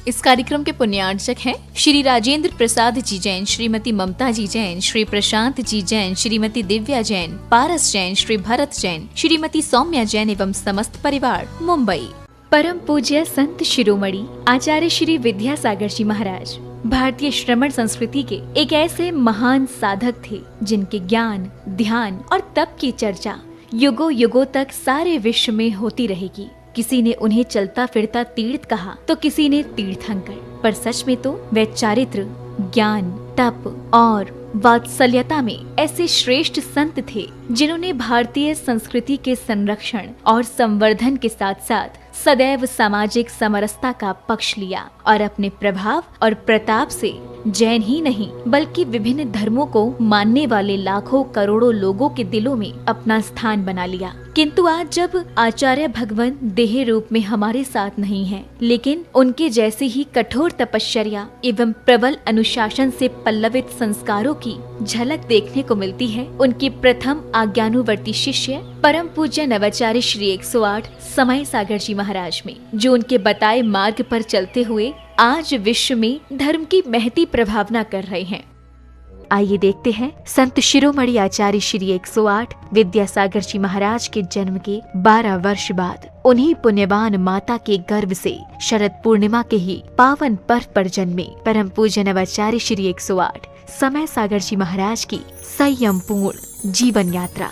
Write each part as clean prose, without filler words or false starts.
इस कार्यक्रम के पुण्यार्चक हैं श्री राजेंद्र प्रसाद जी जैन, श्रीमती ममता जी जैन, श्री प्रशांत जी जैन, श्रीमती दिव्या जैन, पारस जैन, श्री भरत जैन, श्रीमती सौम्या जैन एवं समस्त परिवार, मुंबई। परम पूज्य संत शिरोमणि आचार्य श्री विद्यासागर जी महाराज भारतीय श्रमण संस्कृति के एक ऐसे महान साधक थे जिनके ज्ञान, ध्यान और तप की चर्चा युगों युगों तक सारे विश्व में होती रहेगी। किसी ने उन्हें चलता फिरता तीर्थ कहा तो किसी ने तीर्थंकर, पर सच में तो वे चारित्र, ज्ञान, तप और वात्सल्यता में ऐसे श्रेष्ठ संत थे जिन्होंने भारतीय संस्कृति के संरक्षण और संवर्धन के साथ साथ सदैव सामाजिक समरसता का पक्ष लिया और अपने प्रभाव और प्रताप से जैन ही नहीं बल्कि विभिन्न धर्मों को मानने वाले लाखों करोड़ों लोगों के दिलों में अपना स्थान बना लिया। किंतु आज जब आचार्य भगवान देह रूप में हमारे साथ नहीं हैं, लेकिन उनके जैसे ही कठोर तपश्चर्या एवं प्रबल अनुशासन से पल्लवित संस्कारों की झलक देखने को मिलती है, उनके प्रथम आज्ञानुवर्ती शिष्य परम पूज्य नवाचार्य श्री 108 समय सागर जी महाराज में, जो उनके बताए मार्ग पर चलते हुए आज विश्व में धर्म की महती प्रभावना कर रहे हैं। आइए देखते हैं संत शिरोमणि आचार्य श्री 108 विद्यासागर जी महाराज के जन्म के 12 वर्ष बाद उन्हीं पुण्यवान माता के गर्भ से शरद पूर्णिमा के ही पावन पर्व पर जन्मे परम पूज्य नवाचार्य श्री 108 समय सागर जी महाराज की संयम पूर्ण जीवन यात्रा।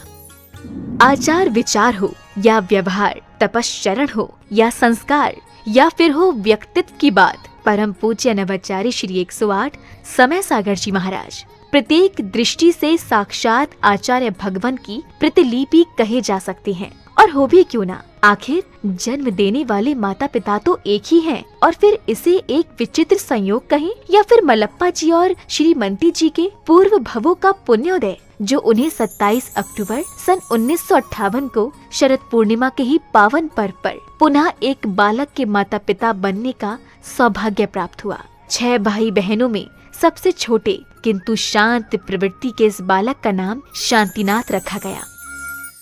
आचार विचार हो या व्यवहार, तपश्चरण हो या संस्कार या फिर हो व्यक्तित्व की बात, परम पूज्य नवाचार्य श्री 108 समय सागर जी महाराज प्रत्येक दृष्टि से साक्षात आचार्य भगवान की प्रतिलिपि कहे जा सकते हैं। और हो भी क्यों ना, आखिर जन्म देने वाले माता पिता तो एक ही हैं, और फिर इसे एक विचित्र संयोग कहें या फिर मलप्पा जी और श्रीमती जी के पूर्व भवों का पुण्योदय, जो उन्हें 27 अक्टूबर सन 1958 को शरद पूर्णिमा के ही पावन पर्व पर पुनः एक बालक के माता पिता बनने का सौभाग्य प्राप्त हुआ। 6 भाई बहनों में सबसे छोटे किंतु शांत प्रवृत्ति के इस बालक का नाम शांतिनाथ रखा गया।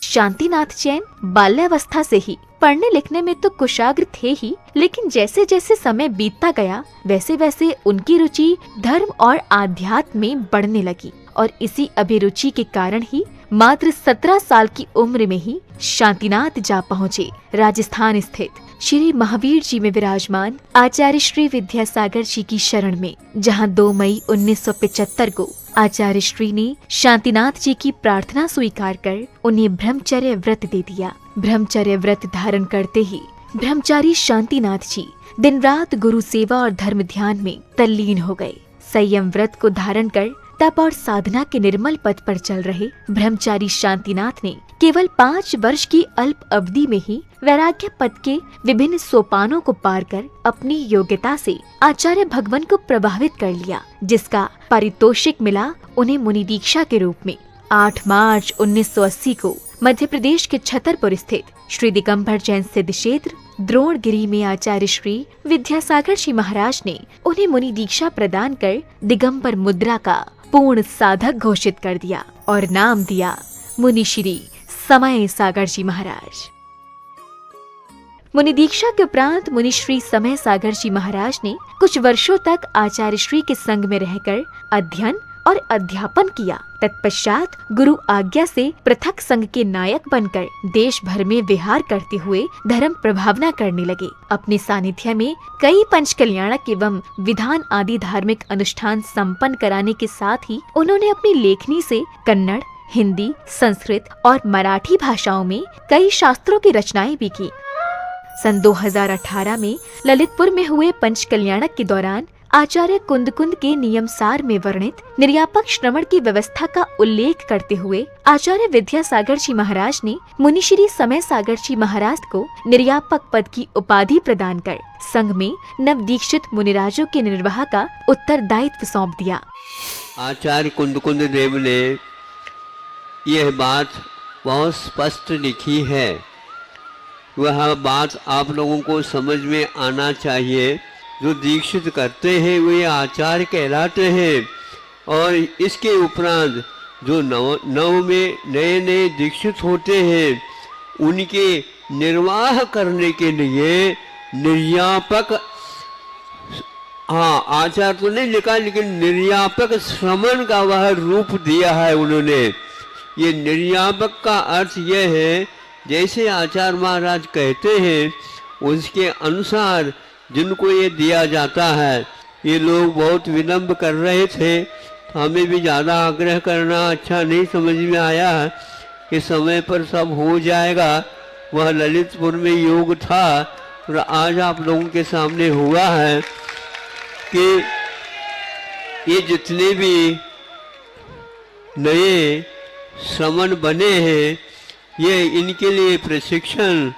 शांतिनाथ जैन बाल्यावस्था से ही पढ़ने लिखने में तो कुशाग्र थे ही, लेकिन जैसे जैसे समय बीतता गया वैसे वैसे उनकी रुचि धर्म और आध्यात्म में बढ़ने लगी, और इसी अभिरुचि के कारण ही मात्र 17 साल की उम्र में ही शांतिनाथ जा पहुँचे राजस्थान स्थित श्री महावीर जी में विराजमान आचार्य श्री विद्यासागर जी की शरण में, जहां 2 मई 1975 को आचार्य श्री ने शांतिनाथ जी की प्रार्थना स्वीकार कर उन्हें ब्रह्मचर्य व्रत दे दिया। ब्रह्मचर्य व्रत धारण करते ही ब्रह्मचारी शांतिनाथ जी दिन रात गुरु सेवा और धर्म ध्यान में तल्लीन हो गए। संयम व्रत को धारण कर तप और साधना के निर्मल पथ पर चल रहे ब्रह्मचारी शांतिनाथ ने केवल 5 वर्ष की अल्प अवधि में ही वैराग्य पथ के विभिन्न सोपानों को पार कर अपनी योग्यता से आचार्य भगवान को प्रभावित कर लिया, जिसका पारितोषिक मिला उन्हें मुनि दीक्षा के रूप में। 8 मार्च 1980 को मध्य प्रदेश के छतरपुर स्थित श्री दिगंबर जैन सिद्ध क्षेत्र द्रोणगिरी में आचार्य श्री विद्यासागर जी महाराज ने उन्हें मुनि दीक्षा प्रदान कर दिगंबर मुद्रा का पूर्ण साधक घोषित कर दिया और नाम दिया मुनि श्री समय सागर जी महाराज। मुनि दीक्षा के उपरांत मुनि श्री समय सागर जी महाराज ने कुछ वर्षों तक आचार्य श्री के संग में रहकर अध्ययन और अध्यापन किया। तत्पश्चात गुरु आज्ञा से पृथक संघ के नायक बनकर देश भर में विहार करते हुए धर्म प्रभावना करने लगे। अपने सानिध्य में कई पंच कल्याणक एवं विधान आदि धार्मिक अनुष्ठान संपन्न कराने के साथ ही उन्होंने अपनी लेखनी से कन्नड़, हिंदी, संस्कृत और मराठी भाषाओं में कई शास्त्रों की रचनाएं भी की। सन 2018 में ललितपुर में हुए पंच कल्याणक के दौरान आचार्य कुंद के नियमसार में वर्णित निर्यापक श्रवण की व्यवस्था का उल्लेख करते हुए आचार्य विद्यासागर जी महाराज ने मुनि श्री समय सागर जी महाराज को निर्यापक पद की उपाधि प्रदान कर संघ में नवदीक्षित मुनिराजों के निर्वाह का उत्तरदायित्व सौंप दिया। आचार्य कुंद देव ने यह बात बहुत स्पष्ट लिखी है, वह बात आप लोगों को समझ में आना चाहिए। जो दीक्षित करते हैं वे आचार्य कहलाते हैं, और इसके उपरांत जो नव में नए दीक्षित होते हैं उनके निर्वाह करने के लिए निर्यापक हाँ, आचार तो नहीं लिखा, लेकिन निर्यापक श्रमण का वह रूप दिया है उन्होंने। ये निर्यापक का अर्थ यह है, जैसे आचार्य महाराज कहते हैं उसके अनुसार जिनको ये दिया जाता है। ये लोग बहुत विलम्ब कर रहे थे, तो हमें भी ज़्यादा आग्रह करना अच्छा नहीं समझ में आया कि समय पर सब हो जाएगा। वह ललितपुर में योग था और आज आप लोगों के सामने हुआ है कि ये जितने भी नए श्रमण बने हैं, ये इनके लिए प्रशिक्षण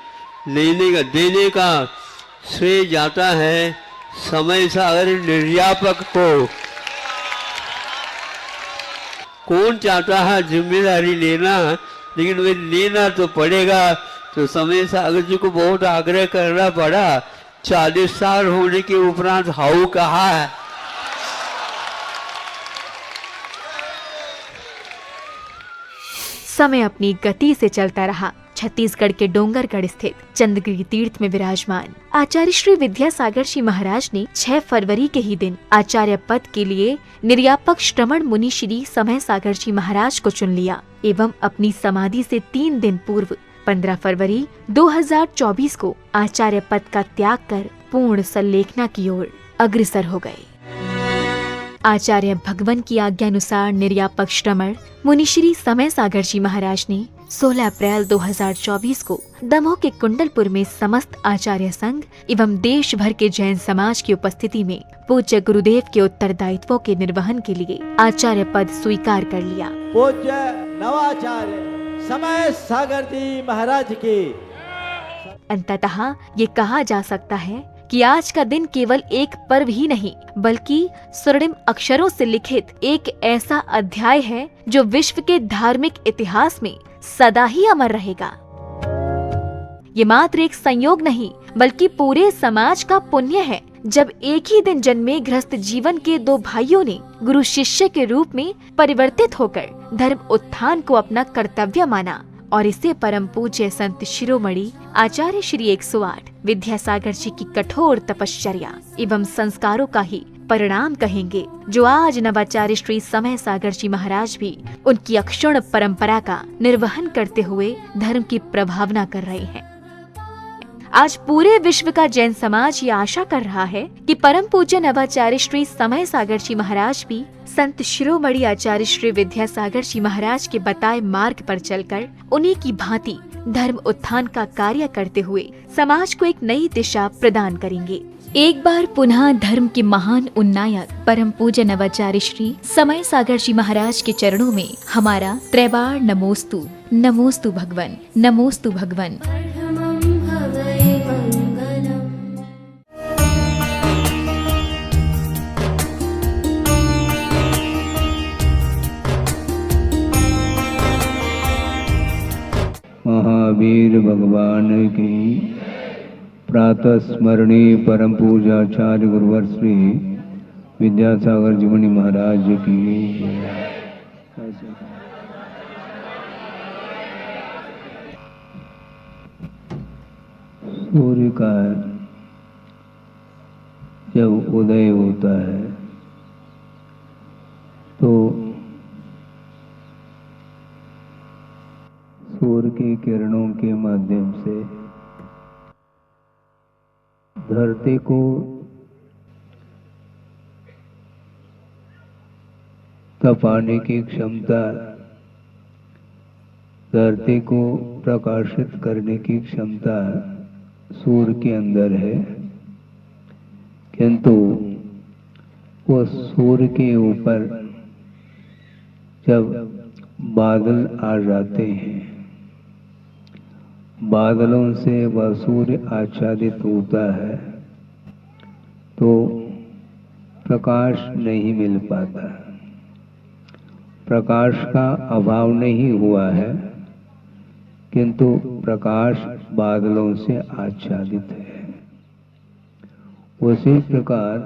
देने का श्रेय जाता है समय सागर निर्यापक को। कौन चाहता है जिम्मेदारी लेना, लेकिन वे लेना तो पड़ेगा। तो समय सागर जी को बहुत आग्रह करना पड़ा। 40 साल होने के उपरांत हाउ कहा है। समय अपनी गति से चलता रहा। छत्तीसगढ़ के डोंगरगढ़ स्थित चंद्रगिरी तीर्थ में विराजमान आचार्य श्री विद्यासागर जी महाराज ने 6 फरवरी के ही दिन आचार्य पद के लिए निर्यापक श्रमण मुनि श्री समय सागर जी महाराज को चुन लिया एवं अपनी समाधि से 3 दिन पूर्व 15 फरवरी 2024 को आचार्य पद का त्याग कर पूर्ण संलेखना की ओर अग्रसर हो गए। आचार्य भगवान की आज्ञा अनुसार निर्यापक श्रमण मुनिश्री समय सागर जी महाराज ने 16 अप्रैल 2024 को दमोह के कुंडलपुर में समस्त आचार्य संघ एवं देश भर के जैन समाज की उपस्थिति में पूज्य गुरुदेव के उत्तरदायित्वों के निर्वहन के लिए आचार्य पद स्वीकार कर लिया। पूज्य नवाचार्य समय सागर जी महाराज की। अंततः ये कहा जा सकता है कि आज का दिन केवल एक पर्व ही नहीं बल्कि स्वर्णिम अक्षरों से लिखित एक ऐसा अध्याय है जो विश्व के धार्मिक इतिहास में सदा ही अमर रहेगा। ये मात्र एक संयोग नहीं बल्कि पूरे समाज का पुण्य है जब एक ही दिन जन्मे गृहस्थ जीवन के 2 भाइयों ने गुरु शिष्य के रूप में परिवर्तित होकर धर्म उत्थान को अपना कर्तव्य माना और इसे परम पूज्य संत शिरोमणि आचार्य श्री 108 विद्यासागर जी की कठोर तपश्चर्या एवं संस्कारों का ही परिणाम कहेंगे, जो आज नवाचार्य श्री समय सागर जी महाराज भी उनकी अक्षुण्ण परंपरा का निर्वहन करते हुए धर्म की प्रभावना कर रहे हैं। आज पूरे विश्व का जैन समाज ये आशा कर रहा है कि परम पूज्य नवाचार्य श्री समय सागर जी महाराज भी संत शिरोमणि आचार्य श्री विद्यासागर जी महाराज के बताए मार्ग पर चलकर उन्हीं की भांति धर्म उत्थान का कार्य करते हुए समाज को एक नई दिशा प्रदान करेंगे। एक बार पुनः धर्म के महान उन्नायक परम पूज्य नवाचार्य श्री समय सागर जी महाराज के चरणों में हमारा त्रैबार नमोस्तु। नमोस्तु भगवन, नमोस्तु भगवन। महावीर भगवान की प्रातः स्मरणीय परम पूज्याचार्य गुरुवर श्री विद्यासागर जी मुनि महाराज की। सूर्य का जब उदय होता है तो सूर्य की किरणों के माध्यम से धरती को तपाने की क्षमता, धरती को प्रकाशित करने की क्षमता सूर्य के अंदर है, किंतु वो सूर्य के ऊपर जब बादल आ जाते हैं, बादलों से वह सूर्य आच्छादित होता है तो प्रकाश नहीं मिल पाता। प्रकाश का अभाव नहीं हुआ है, किंतु प्रकाश बादलों से आच्छादित है। उसी प्रकार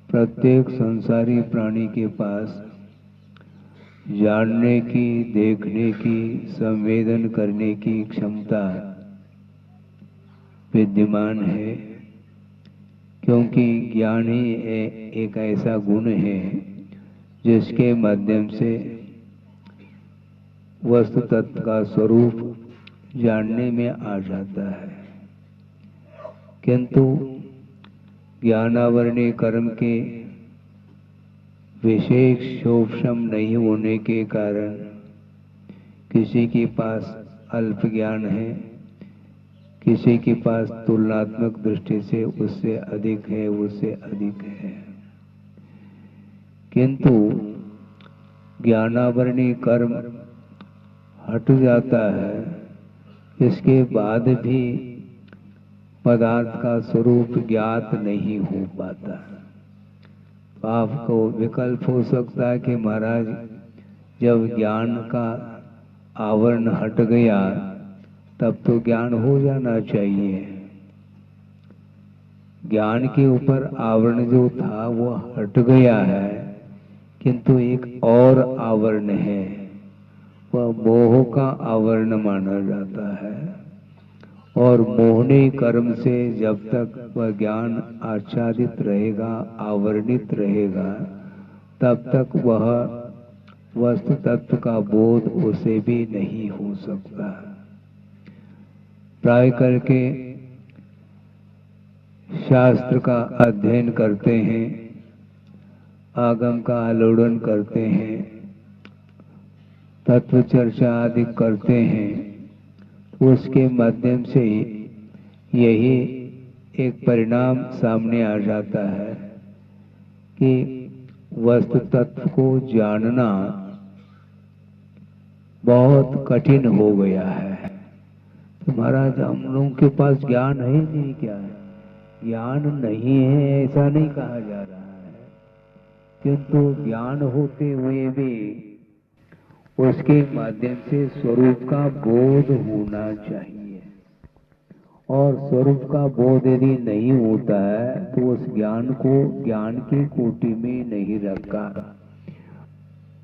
प्रत्येक संसारी प्राणी के पास जानने की, देखने की, संवेदन करने की क्षमता विद्यमान है, क्योंकि ज्ञान ही एक ऐसा गुण है जिसके माध्यम से वस्तु तत्व का स्वरूप जानने में आ जाता है। किंतु ज्ञानावरणीय कर्म के विशेष शोभशम नहीं होने के कारण किसी के पास अल्प ज्ञान है, किसी के पास तुलनात्मक दृष्टि से उससे अधिक है, उससे अधिक है। किंतु ज्ञानावरणीय कर्म हट जाता है, इसके बाद भी पदार्थ का स्वरूप ज्ञात नहीं हो पाता। आपको विकल्प हो सकता है कि महाराज जब ज्ञान का आवरण हट गया तब तो ज्ञान हो जाना चाहिए। ज्ञान के ऊपर आवरण जो था वो हट गया है, किंतु एक और आवरण है, वह मोह का आवरण माना जाता है। और मोहनी कर्म से जब तक वह ज्ञान आच्छादित रहेगा, आवरणित रहेगा, तब तक वह वस्तु तत्व का बोध उसे भी नहीं हो सकता। प्राय करके शास्त्र का अध्ययन करते हैं, आगम का आलोड़न करते हैं, तत्व चर्चा आदि करते हैं, उसके माध्यम से यही एक परिणाम सामने आ जाता है कि वस्तु तत्व को जानना बहुत कठिन हो गया है। तो महाराज हम लोगों के पास ज्ञान है नहीं, क्या है? ज्ञान नहीं है ऐसा नहीं कहा जा रहा है, किंतु ज्ञान होते हुए भी उसके माध्यम से स्वरूप का बोध होना चाहिए। और स्वरूप का बोध यदि नहीं होता है तो उस ज्ञान को ज्ञान की कोटि में नहीं रखा।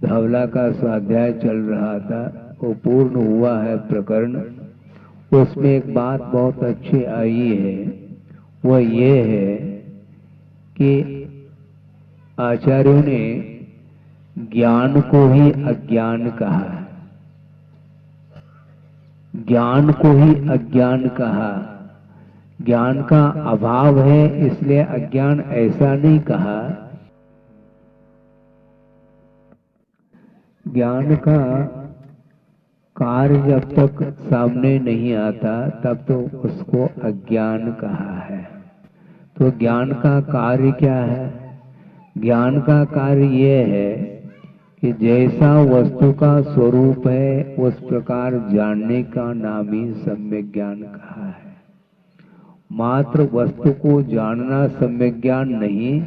धवला का स्वाध्याय चल रहा था, वो पूर्ण हुआ है प्रकरण। उसमें एक बात बहुत अच्छी आई है, वह ये है कि आचार्यों ने ज्ञान को ही अज्ञान कहा, ज्ञान को ही अज्ञान कहा। ज्ञान का अभाव है इसलिए अज्ञान ऐसा नहीं कहा। ज्ञान का कार्य जब तक सामने नहीं आता तब तो उसको अज्ञान कहा है। तो ज्ञान का कार्य क्या है? ज्ञान का कार्य ये है कि जैसा वस्तु का स्वरूप है उस प्रकार जानने का नाम ही सम्यक ज्ञान कहा है। मात्र वस्तु को जानना सम्यक ज्ञान नहीं,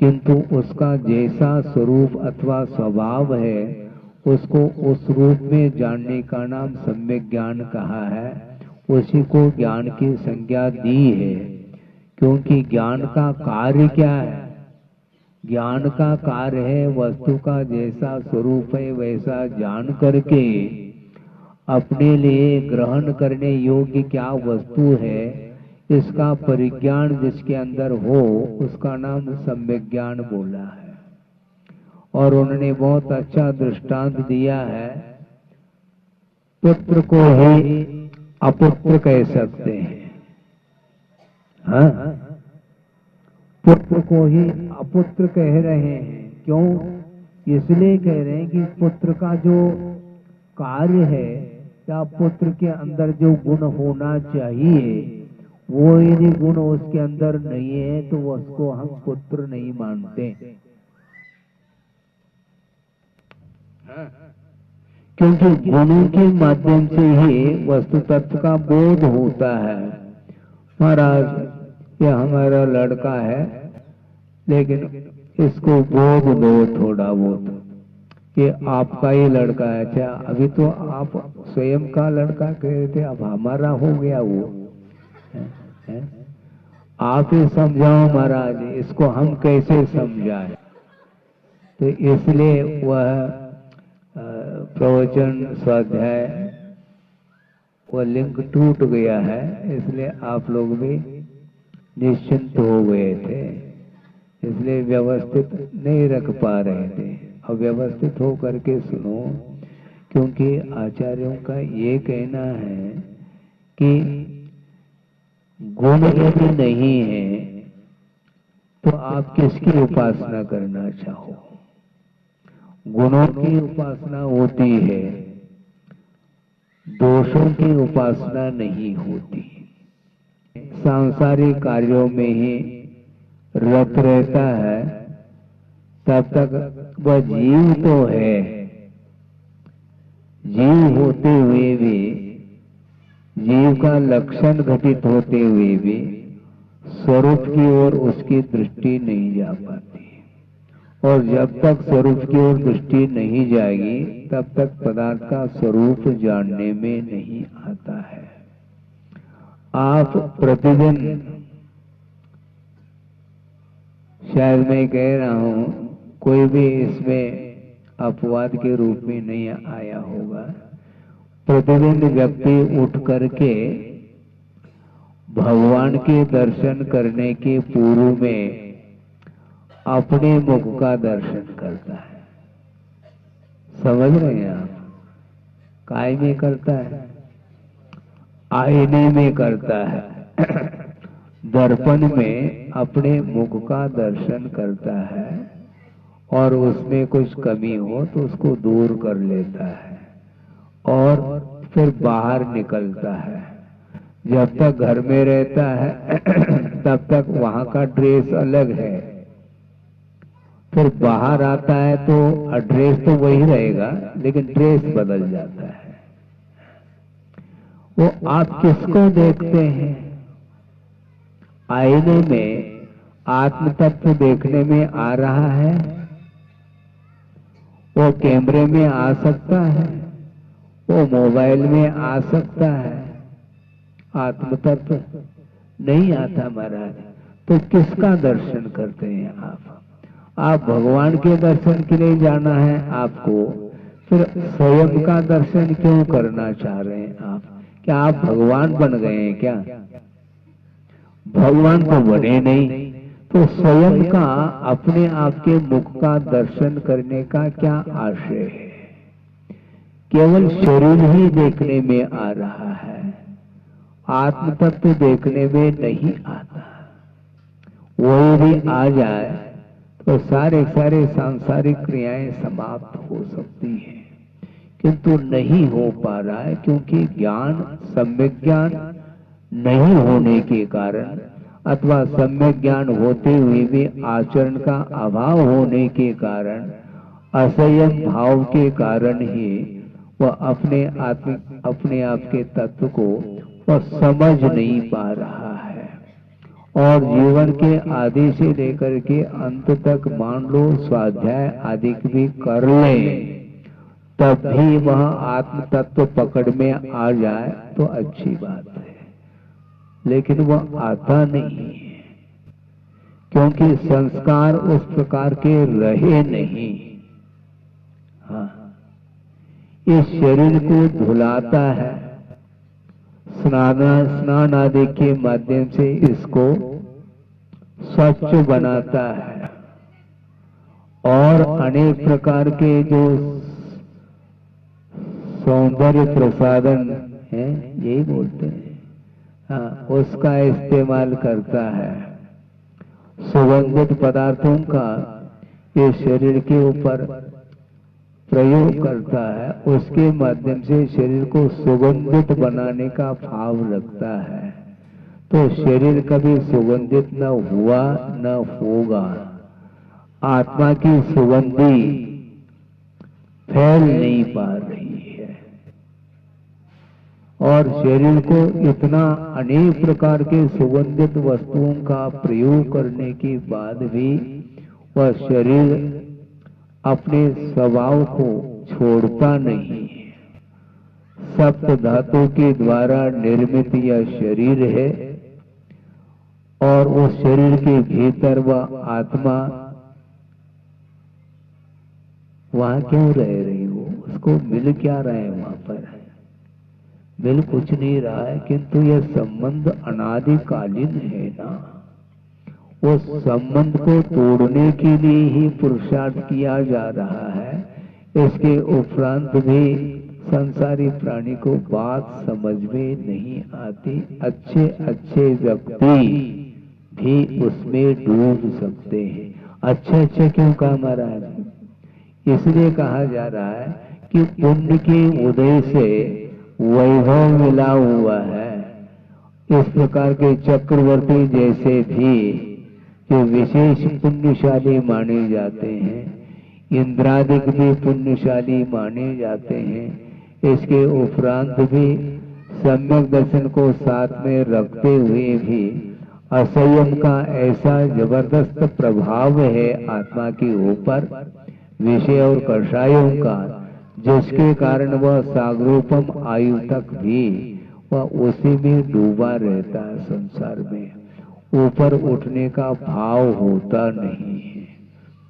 किंतु उसका जैसा स्वरूप अथवा स्वभाव है उसको उस रूप में जानने का नाम सम्यक ज्ञान कहा है। उसी को ज्ञान की संज्ञा दी है, क्योंकि ज्ञान का कार्य क्या है? ज्ञान का कार्य है वस्तु का जैसा स्वरूप है वैसा जान करके अपने लिए ग्रहण करने योग्य क्या वस्तु है इसका परिज्ञान जिसके अंदर हो उसका नाम सम्यक ज्ञान बोला है। और उन्होंने बहुत अच्छा दृष्टांत दिया है, पुत्र को ही अपुत्र कह सकते हैं। हाँ, पुत्र को ही अपुत्र कह रहे हैं। क्यों? इसलिए कह रहे हैं कि पुत्र का जो कार्य है या पुत्र के अंदर जो गुण होना चाहिए वो यदि गुण उसके अंदर नहीं है तो उसको हम पुत्र नहीं मानते। क्योंकि गुणों के माध्यम से ही वस्तु तत्व का बोध होता है। महाराज ये हमारा लड़का है लेकिन इसको बोध दो थोड़ा बहुत, ये आपका ही लड़का है। अच्छा, अभी तो आप स्वयं का लड़का कह रहे थे, अब हमारा हो गया वो है? आप ही समझाओ महाराज, इसको हम कैसे समझाएं? तो इसलिए वह प्रवचन स्वाध्याय वो लिंक टूट गया है, इसलिए आप लोग भी निश्चिंत हो गए थे, इसलिए व्यवस्थित नहीं रख पा रहे थे। अब व्यवस्थित हो करके सुनो, क्योंकि आचार्यों का ये कहना है कि गुण यदि नहीं है तो आप किसकी उपासना करना चाहो? गुणों की उपासना होती है, दोषों की उपासना नहीं होती। सांसारिक कार्यों में ही रत रहता है, तब तक वह जीव तो है, जीव होते हुए भी, जीव का लक्षण घटित होते हुए भी स्वरूप की ओर उसकी दृष्टि नहीं जा पाती। और जब तक स्वरूप की ओर दृष्टि नहीं जाएगी, तब तक पदार्थ का स्वरूप जानने में नहीं आता है। आप प्रतिदिन, शायद मैं कह रहा हूं, कोई भी इसमें अपवाद के रूप में नहीं आया होगा, प्रतिदिन व्यक्ति उठ करके भगवान के दर्शन करने के पूर्व में अपने मुख का दर्शन करता है। समझ रहे हैं आप? काय में करता है? आईने में करता है। दर्पण में अपने मुख का दर्शन करता है और उसमें कुछ कमी हो तो उसको दूर कर लेता है और फिर बाहर निकलता है। जब तक घर में रहता है तब तक वहां का ड्रेस अलग है, फिर बाहर आता है तो ड्रेस तो वही रहेगा लेकिन ड्रेस बदल जाता है। वो आप किसको देखते हैं? आईने में आत्म तत्व देखने में आ रहा है, वो कैमरे में आ सकता है, वो मोबाइल में आ सकता है, आत्म तत्व नहीं आता महाराज। तो किसका दर्शन करते हैं आप? आप भगवान के दर्शन के लिए जाना है आपको, फिर स्वयं का दर्शन क्यों करना चाह रहे हैं आप? क्या आप भगवान बन गए हैं क्या? भगवान तो बने नहीं, तो स्वयं का अपने आप के मुख का दर्शन करने का क्या आशय है? केवल शरीर ही देखने में आ रहा है, आत्म तत्व देखने में नहीं आता। वो भी आ जाए तो सारे सांसारिक क्रियाएं समाप्त हो सकती हैं, किंतु नहीं हो पा रहा है क्योंकि ज्ञान, सम्यक ज्ञान नहीं होने के कारण अथवा सम्यक ज्ञान होते हुए भी आचरण का अभाव होने के कारण, असंयम भाव के कारण ही वह अपने आप के तत्व को वह समझ नहीं पा रहा है। और जीवन के आदि से लेकर के अंत तक मान लो स्वाध्याय आदि भी कर ले, तब भी वह आत्म तत्व पकड़ में आ जाए तो अच्छी बात है, लेकिन वह आता नहीं है क्योंकि संस्कार उस प्रकार के रहे नहीं। हाँ, इस शरीर को धुलाता है, स्नान आदि के माध्यम से इसको स्वच्छ बनाता है और अनेक प्रकार के जो सौंदर्य प्रसाधन है, यही बोलते हैं, हाँ, उसका इस्तेमाल करता है। सुगंधित पदार्थों का ये शरीर के ऊपर प्रयोग करता है, उसके माध्यम से शरीर को सुगंधित बनाने का भाव रखता है। तो शरीर कभी सुगंधित न हुआ न होगा। आत्मा की सुगंधी फैल नहीं पा रही है और शरीर को इतना अनेक प्रकार के सुगंधित वस्तुओं का प्रयोग करने के बाद भी वह शरीर अपने स्वभाव को छोड़ता नहीं है। सप्त धातु के द्वारा निर्मित यह शरीर है और उस शरीर के भीतर वह आत्मा वहां क्यों रह रही हो? उसको मिल क्या रहा है वहां पर? मिल कुछ नहीं रहा है, किंतु यह संबंध अनादिकालीन है ना। उस संबंध को तोड़ने के लिए ही पुरुषार्थ किया जा रहा है। इसके उपरांत भी संसारी प्राणी को बात समझ में नहीं आती। अच्छे अच्छे व्यक्ति भी उसमें डूब सकते हैं। अच्छे अच्छे क्यों कहा महाराज? इसलिए कहा जा रहा है कि पुण्य के उदय से वैभव मिला हुआ है। इस प्रकार के चक्रवर्ती जैसे भी जो विशेष पुण्यशाली माने जाते हैं, इंद्रादिक भी पुण्यशाली माने जाते हैं। इसके उपरांत भी सम्यक दर्शन को साथ में रखते हुए भी असंयम का ऐसा जबरदस्त प्रभाव है आत्मा के ऊपर, विषय और कषायों का, जिसके कारण वह सागरोपम आयु तक भी वह उसी में डूबा रहता है। संसार में ऊपर उठने का भाव होता नहीं है।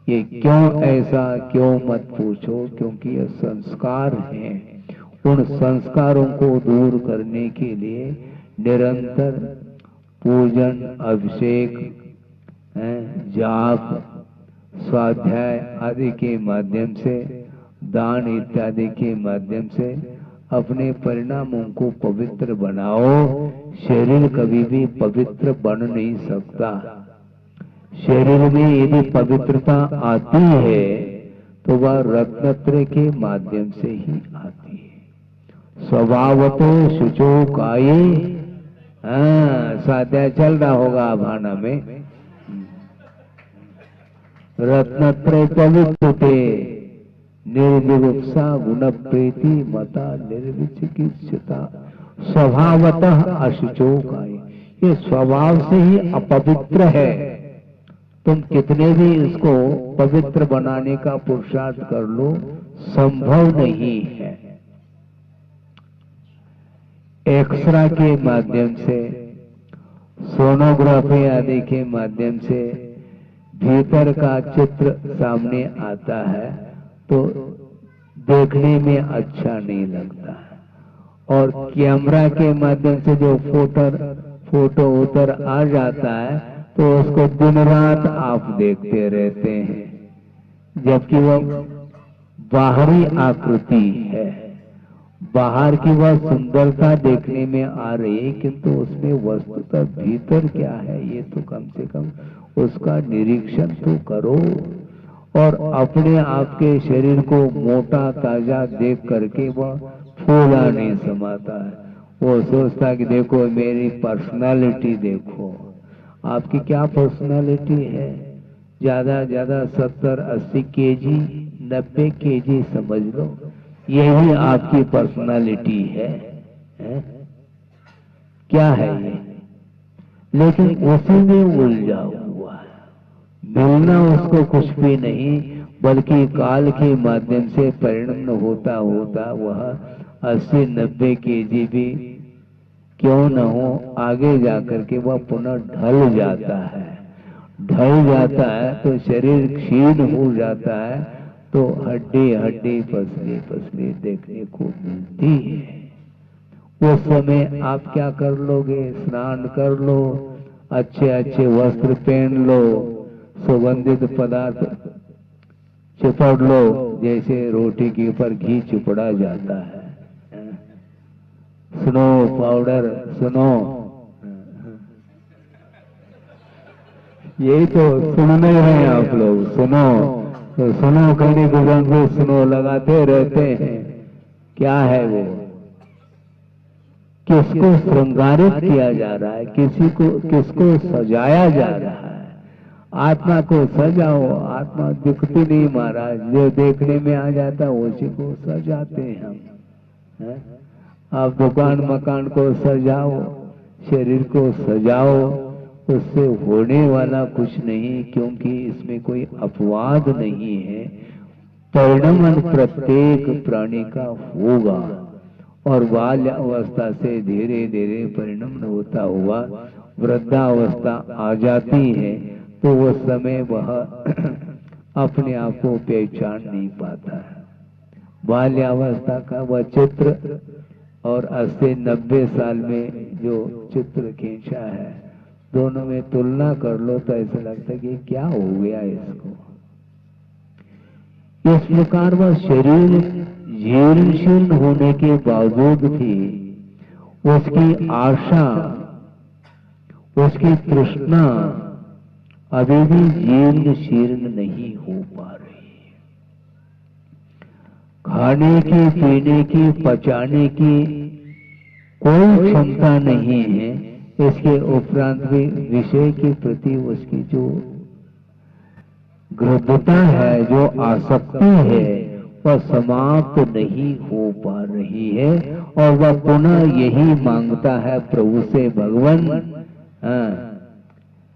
ये क्यों ऐसा, क्यों मत पूछो, क्योंकि ये संस्कार हैं। उन संस्कारों को दूर करने के लिए निरंतर पूजन, अभिषेक, जाप, स्वाध्याय आदि के माध्यम से, दान इत्यादि के माध्यम से अपने परिणामों को पवित्र बनाओ। शरीर कभी भी पवित्र बन नहीं सकता। शरीर में यदि पवित्रता आती है तो वह रत्नत्रय के माध्यम से ही आती है। स्वभावतो शुचो काये, स्वाध्याय चल रहा होगा भाना में। रत्नत्रय पवित्रते निर्विवक्षा गुण प्रीति मता निर्विचिकित्सता स्वभावतः अशुचो काये। ये स्वभाव से ही अपवित्र है। तुम कितने भी इसको पवित्र बनाने का पुरुषार्थ कर लो, संभव नहीं है। एक्सरा के माध्यम से, सोनोग्राफी आदि के माध्यम से भीतर का चित्र सामने आता है तो देखने में अच्छा नहीं लगता है। और कैमरा के माध्यम से जो फोटो उतर आ जाता है तो उसको दिन रात आप देखते रहते हैं, जबकि वह बाहरी आकृति है। बाहर की वह सुंदरता देखने में आ रही है, किंतु उसमें वस्तुतः भीतर क्या है ये तो कम से कम उसका निरीक्षण तो करो। और अपने आप के शरीर को मोटा ताजा देख करके वह फूला नहीं समाता है। वो सोचता कि देखो मेरी पर्सनालिटी देखो। आपकी क्या पर्सनालिटी है? ज्यादा 70-80 केजी, 90 केजी समझ लो, यही आपकी पर्सनालिटी है। क्या है ये? लेकिन उसी में उलझा हुआ है। मिलना उसको कुछ भी नहीं, बल्कि काल के माध्यम से परिणम्य होता होता वह 80-90 केजी भी क्यों न हो, आगे जाकर के वह पुनः ढल जाता है। ढल जाता है तो शरीर क्षीण हो जाता है, तो हड्डी हड्डी पसली देखने को मिलती है। उस समय आप क्या कर लोगे? स्नान कर लो, अच्छे अच्छे वस्त्र पहन लो, सुगंधित पदार्थ चिपड़ लो, जैसे रोटी के ऊपर घी चिपड़ा जाता है। सुनो पाउडर, सुनो, यही तो सुन नहीं रहे आप लोग। सुनो तो सुनो, कहने को सुनो लगाते रहते हैं। क्या है वो? किसको श्रृंगारित किया जा रहा है, किसको सजाया जा रहा है? आत्मा को सजाओ। आत्मा दिखती नहीं महाराज, जो देखने में आ जाता है उसी को सजाते हैं हम, है? आप दुकान मकान को सजाओ, शरीर को सजाओ, उससे होने वाला कुछ नहीं, क्योंकि इसमें कोई अपवाद नहीं है। परिणमन प्रत्येक प्राणी का होगा और बाल्य अवस्था से धीरे धीरे परिणमन होता हुआ वृद्धावस्था आ जाती है, तो उस समय वह अपने आप को पहचान नहीं पाता है। बाल्यावस्था का वह चित्र और 80-90 साल में जो चित्र खींचा है, दोनों में तुलना कर लो तो ऐसा लगता है कि क्या हो गया इसको। इस प्रकार वह शरीर जीर्ण शीर्ण होने के बावजूद भी उसकी आशा, उसकी तृष्णा अभी भी जीर्ण शीर्ण नहीं हो पा रही है। खाने की, पीने की, पचाने की कोई क्षमता नहीं है। इसके उपरांत भी विषय के प्रति उसकी जो गृहता है, जो आसक्ति है, वह समाप्त नहीं हो पा रही है और वह पुनः यही मांगता है प्रभु से, भगवान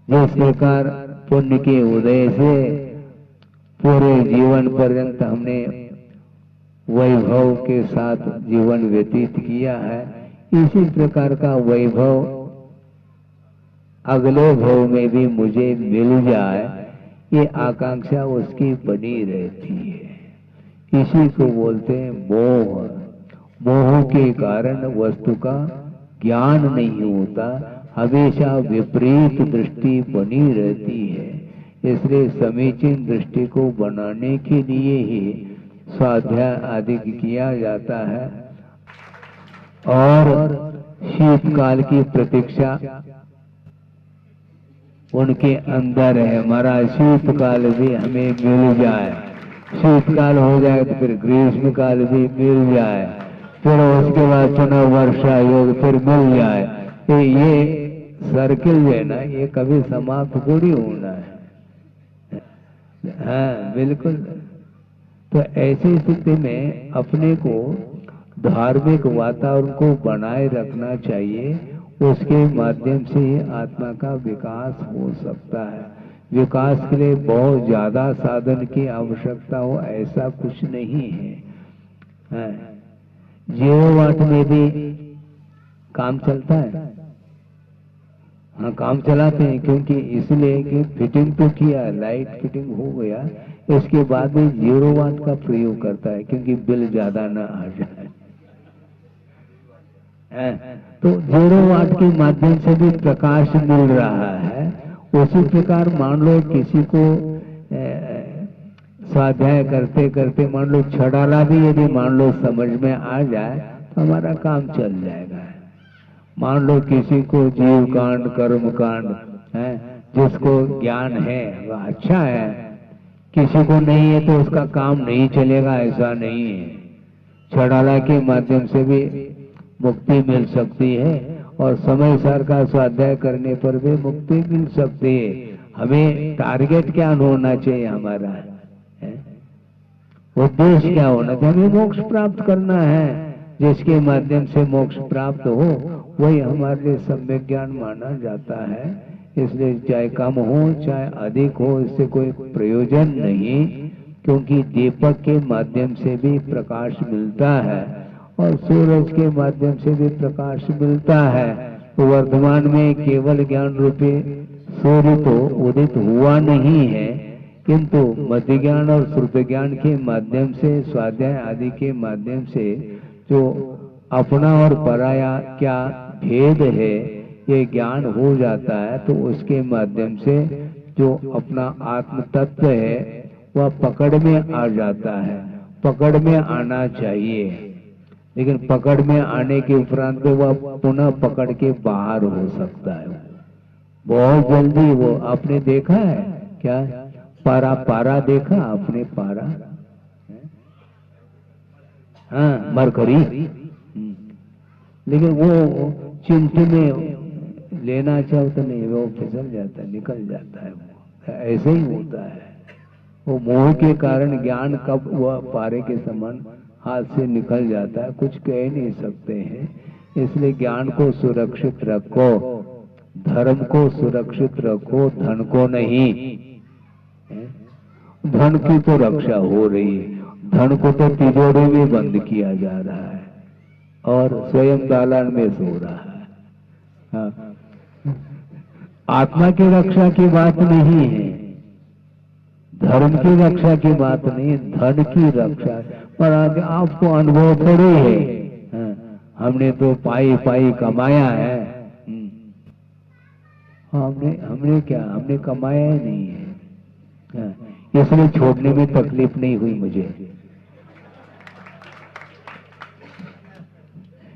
जिस प्रकार पुण्य के उदय से पूरे जीवन पर्यंत हमने वैभव के साथ जीवन व्यतीत किया है, इसी प्रकार का वैभव अगले भव में भी मुझे मिल जाए, ये आकांक्षा उसकी बनी रहती है। इसी को बोलते हैं मोह। मोह के कारण वस्तु का ज्ञान नहीं होता, हमेशा विपरीत दृष्टि बनी रहती है। इसलिए समीचीन दृष्टि को बनाने के लिए ही स्वाध्याय आदि किया जाता है और शीतकाल की प्रतीक्षा उनके अंदर है। हमारा शीतकाल भी हमें मिल जाए, शीतकाल हो जाए तो फिर ग्रीष्म काल भी मिल जाए, फिर उसके बाद पुनः वर्षा योग फिर मिल जाए। तो ये सर्किल है ना, ये कभी समाप्त थोड़ी होना है। हाँ बिल्कुल। तो ऐसी स्थिति में अपने को धार्मिक वातावरण को बनाए रखना चाहिए, उसके माध्यम से ही आत्मा का विकास हो सकता है। विकास के लिए बहुत ज्यादा साधन की आवश्यकता हो ऐसा कुछ नहीं है। 0 वाट में भी काम चलता है। हाँ काम चलाते हैं, क्योंकि इसलिए कि फिटिंग तो किया, लाइट फिटिंग हो गया, इसके बाद भी 0 वाट का प्रयोग करता है क्योंकि बिल ज्यादा ना आ जाए। तो 0 वाट के माध्यम से भी प्रकाश मिल रहा है। उसी प्रकार मान लो किसी को स्वाध्याय करते करते मान लो छड़ाला भी यदि मान लो समझ में आ जाए तो हमारा काम चल जाएगा। मान लो किसी को जीव कांड, कर्म कांड है, जिसको ज्ञान है वह अच्छा है, किसी को नहीं है तो उसका काम नहीं चलेगा, ऐसा नहीं है। छड़ाला के माध्यम से भी मुक्ति मिल सकती है और समय सार का स्वाध्याय करने पर भी मुक्ति मिल सकती है। हमें टारगेट क्या होना चाहिए, हमारा उद्देश्य क्या होना चाहिए? हमें मोक्ष प्राप्त करना है। जिसके माध्यम से मोक्ष प्राप्त हो वही हमारे लिए सम्यक ज्ञान माना जाता है। इसलिए चाहे कम हो चाहे अधिक हो, इससे कोई प्रयोजन नहीं, क्योंकि दीपक के माध्यम से भी प्रकाश मिलता है और सूरज के माध्यम से भी प्रकाश मिलता है। तो वर्तमान में केवल ज्ञान रूपी सूर्य तो उदित हुआ नहीं है, किंतु मध्य ज्ञान और श्रुत ज्ञान के माध्यम से, स्वाध्याय आदि के माध्यम से जो अपना और पराया क्या भेद है ये ज्ञान हो जाता है। तो उसके माध्यम से जो अपना आत्म तत्व है वह पकड़ में आ जाता है। पकड़ में आना चाहिए, लेकिन पकड़ में आने के उपरांत वह पुनः पकड़ के बाहर हो सकता है बहुत जल्दी। वो आपने देखा है क्या? पारा देखा आपने? पारा, हाँ मरकरी, लेकिन वो चिमटे में लेना चाहो तो नहीं, वो फिसल जाता है, निकल जाता है। ऐसे ही होता है। वो मोह के कारण ज्ञान कब वह पारे के समान हाथ से निकल जाता है, कुछ कह नहीं सकते हैं। इसलिए ज्ञान को सुरक्षित रखो, धर्म को सुरक्षित रखो, धन को नहीं। धन की तो रक्षा हो रही है, धन को तो तिजोरी में बंद किया जा रहा है और स्वयं दालान में सो रहा है। हाँ। आत्मा की रक्षा की बात नहीं है, धर्म की रक्षा की बात नहीं, धन की रक्षा। पर आगे आपको अनुभव थोड़ी है, हमने तो पाई पाई कमाया है। हमने क्या, हमने कमाया ही नहीं है। हाँ, इसलिए छोड़ने में तकलीफ नहीं हुई मुझे,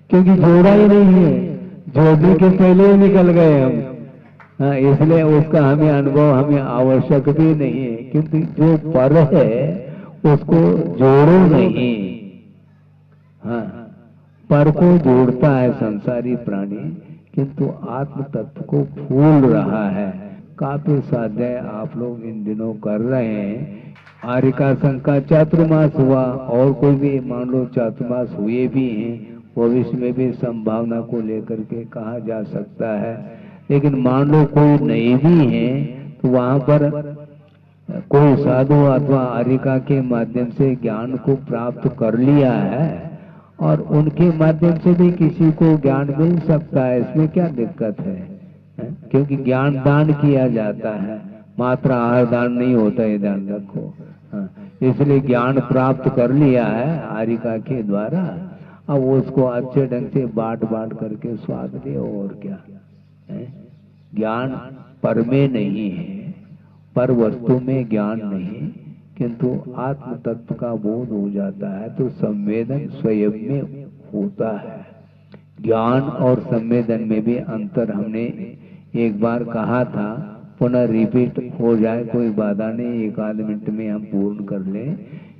क्योंकि जोड़ा ही नहीं है, जोड़ने के पहले ही निकल गए हम। हाँ, इसलिए उसका हमें अनुभव हमें आवश्यक भी नहीं है, क्योंकि जो पर है उसको जोड़ो नहीं। हाँ, पर को जोड़ता है संसारी प्राणी, किंतु आत्म तत्व को भूल रहा है। काफी स्वाध्याय आप लोग इन दिनों कर रहे हैं। आर्यिका संघ का चातुर्मास हुआ, और कोई भी मान लो चातुर्मास हुए भी हैं, भविष्य में भी संभावना को लेकर के कहा जा सकता है। लेकिन मान लो कोई नहीं भी है तो वहां पर कोई साधु अथवा आर्यिका के माध्यम से ज्ञान को प्राप्त कर लिया है, और उनके माध्यम से भी किसी को ज्ञान मिल सकता है, इसमें क्या दिक्कत है? क्योंकि ज्ञान दान किया जाता है, मात्र आहार दान नहीं होता है, ध्यान रखो। हाँ, इसलिए ज्ञान प्राप्त कर लिया है आर्यिका के द्वारा, अब उसको अच्छे ढंग से बांट करके स्वाद दे, और क्या है? ज्ञान पर में नहीं है, पर वस्तु में ज्ञान नहीं, किंतु आत्म तत्व का बोध हो जाता है तो संवेदन स्वयं में होता है। ज्ञान और संवेदन में भी अंतर हमने एक बार कहा था, पुनः रिपीट हो जाए कोई बाधा नहीं, एक आध मिनट में हम पूर्ण कर लें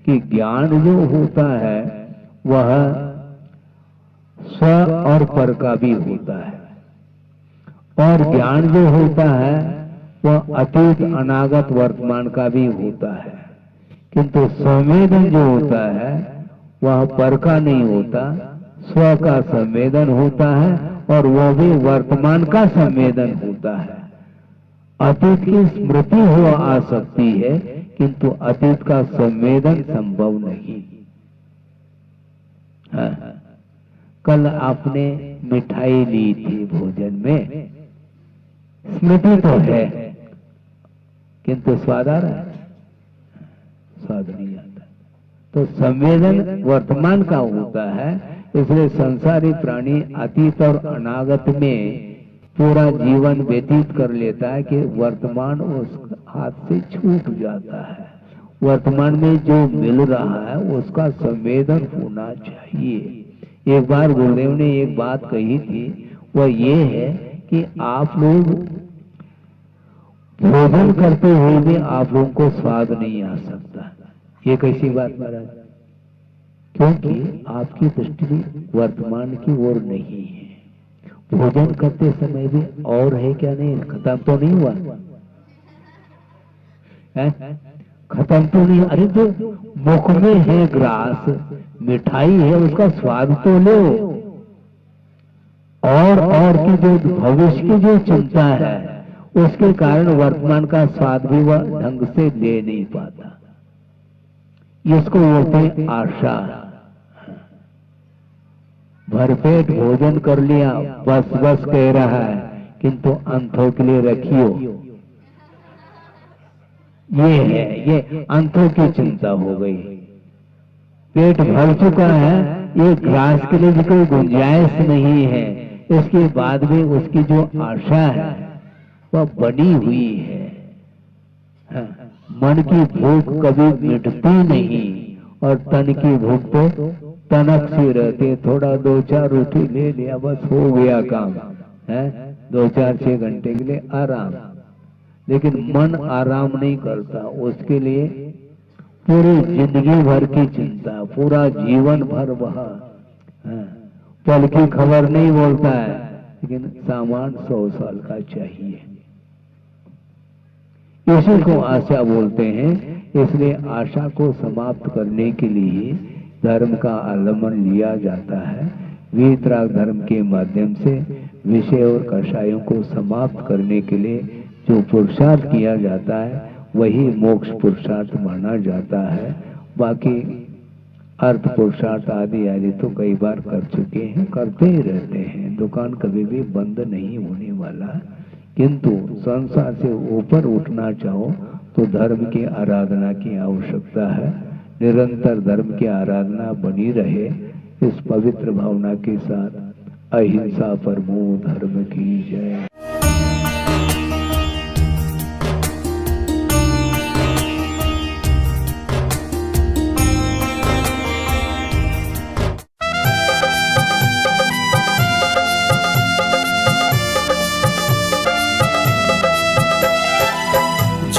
कि ज्ञान जो होता है वह स्व और पर का भी होता है, और ज्ञान जो होता है वह अतीत अनागत वर्तमान का भी होता है, किंतु संवेदन जो होता है वह पर का नहीं होता, स्व का संवेदन होता है, और वह भी वर्तमान का संवेदन होता है। अतीत की स्मृति हो आ सकती है, किंतु अतीत का संवेदन संभव नहीं। हाँ, कल आपने मिठाई ली थी भोजन में, स्मृति तो है, किंतु स्वाद आ रहा है? स्वाद नहीं आता। तो संवेदन वर्तमान का होता है, इसलिए संसारी प्राणी अतीत और अनागत में पूरा जीवन व्यतीत कर लेता है कि वर्तमान उस हाथ से छूट जाता है। वर्तमान में जो मिल रहा है उसका संवेदन होना चाहिए। एक बार गुरुदेव ने एक बात कही थी, वह ये है कि आप लोग भोजन करते हुए भी आप लोगों को स्वाद नहीं आ सकता। ये कैसी बात महाराज? क्योंकि आपकी दृष्टि वर्तमान की ओर नहीं है। भोजन करते समय भी और है क्या? नहीं, खत्म तो नहीं हुआ है? खत्म तो नहीं। अरे जो मुख में है ग्रास, मिठाई है, उसका स्वाद तो लो। और की जो भविष्य की जो चिंता है उसके कारण वर्तमान का स्वाद भी वह ढंग से ले नहीं पाता। इसको बोलते हैं आशा। भरपेट भोजन कर लिया, बस बस कह रहा है, किंतु अंतों के लिए रखियो। ये है, ये अंतों की चिंता हो गई। पेट भर चुका है, ये ग्रास के लिए भी कोई गुंजाइश नहीं है। इसके बाद भी उसकी जो आशा है वह बनी हुई है। हाँ, मन की भूख कभी मिटती नहीं, और तन की भूख तो तनक सी रहती। थोड़ा 2-4 रोटी ले लिया, बस हो गया काम है। 2-4-6 घंटे के लिए आराम। लेकिन मन आराम नहीं करता, उसके लिए पूरी जिंदगी भर की चिंता, पूरा जीवन भर वह पल की खबर नहीं बोलता है, लेकिन सामान 100 साल का चाहिए। इसी को आशा बोलते हैं। इसलिए आशा को समाप्त करने के लिए धर्म का अवलंबन लिया जाता है। वीतराग धर्म के माध्यम से विषय और कषायों को समाप्त करने के लिए जो पुरुषार्थ किया जाता है वही मोक्ष पुरुषार्थ माना जाता है। बाकी अर्थ पुरुषार्थ आदि तो कई बार कर चुके हैं, करते ही रहते हैं। दुकान कभी भी बंद नहीं होने वाला। किंतु संसार से ऊपर उठना चाहो तो धर्म की आराधना की आवश्यकता है। निरंतर धर्म की आराधना बनी रहे, इस पवित्र भावना के साथ अहिंसा परमो धर्म की जय।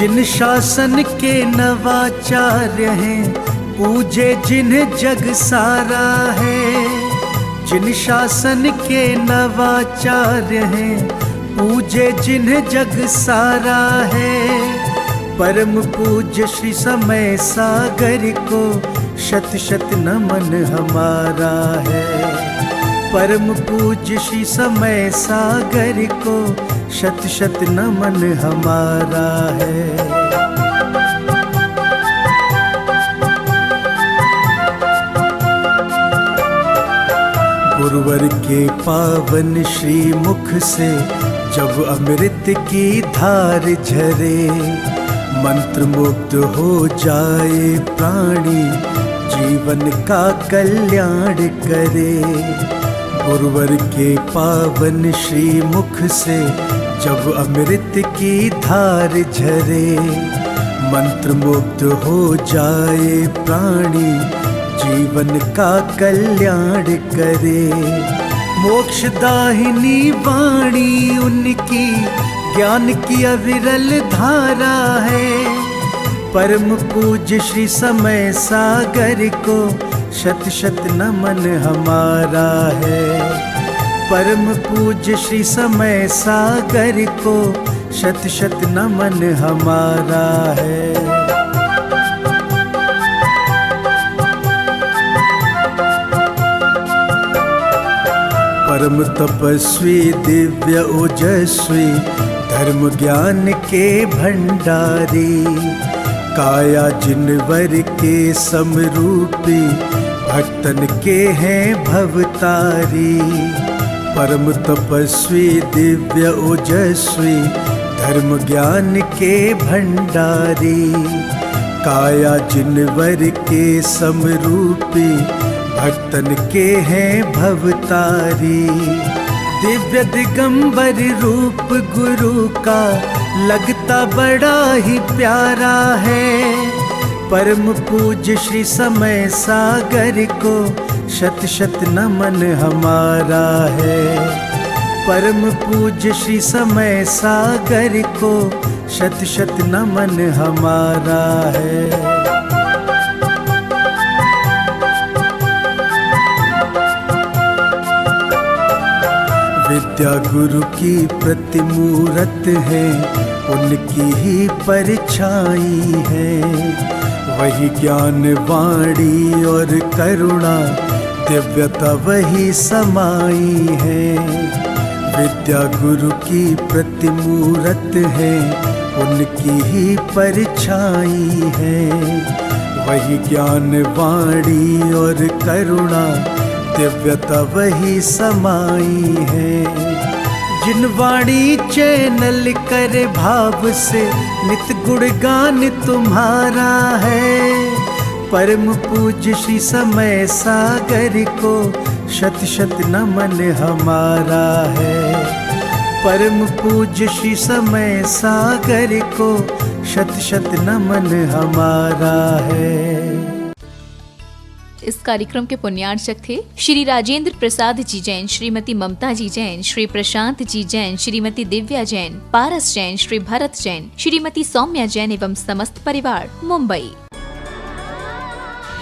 जिन शासन के नवाचार्य हैं, पूजे जिन्हें जग सारा है। जिन शासन के नवाचार्य हैं, पूजे जिन्हें जग सारा है। परम पूज्य श्री समय सागर को शत शत नमन हमारा है। परम पूज्य श्री समय सागर को शत शत नमन हमारा है। गुरुवर के पावन श्री मुख से जब अमृत की धार झरे, मंत्र मुग्ध हो जाए प्राणी, जीवन का कल्याण करे। गुरुवर के पावन श्री मुख से जब अमृत की धार झरे, मंत्र मुग्ध हो जाए प्राणी, जीवन का कल्याण करे। मोक्षदाहिनी वाणी उनकी ज्ञान की अविरल धारा है। परम पूज्य श्री समय सागर को शत शत नमन हमारा है। परम पूज्य श्री समय सागर को शत शत नमन हमारा है। परम तपस्वी दिव्य ओजस्वी, धर्म ज्ञान के भंडारी, काया जिनवर के समरूपी, भक्तन के हैं भवतारी। परम तपस्वी दिव्य ओजस्वी, धर्म ज्ञान के भंडारी, काया जिनवर के समरूपी, भक्तन के हैं भवतारी। दिव्य दिगंबर रूप गुरु का लगता बड़ा ही प्यारा है। परम पूज्य श्री समय सागर को शत शत नमन हमारा है। परम पूज्य श्री समय सागर को शत शत नमन हमारा है। विद्या गुरु की प्रतिमूरत है, उनकी ही परछाई है। वही ज्ञान वाणी और करुणा, दिव्यता वही समाई है। विद्या गुरु की प्रतिमूरत है, उनकी ही परछाई है। वही ज्ञान वाणी और करुणा, दिव्यता वही समाई है। जिन वाणी चैनल करे भाव से, नित गुणगान तुम्हारा है। परम पूज्य श्री समय सागर को शत शत नमन हमारा है। परम पूज्य श्री समय सागर को शत शत नमन हमारा है। इस कार्यक्रम के पुण्यार्चक थे श्री राजेंद्र प्रसाद जी जैन, श्रीमती ममता जी जैन, श्री प्रशांत जी जैन, श्रीमती दिव्या जैन, पारस जैन, श्री भरत जैन, श्रीमती सौम्या जैन एवं समस्त परिवार, मुंबई।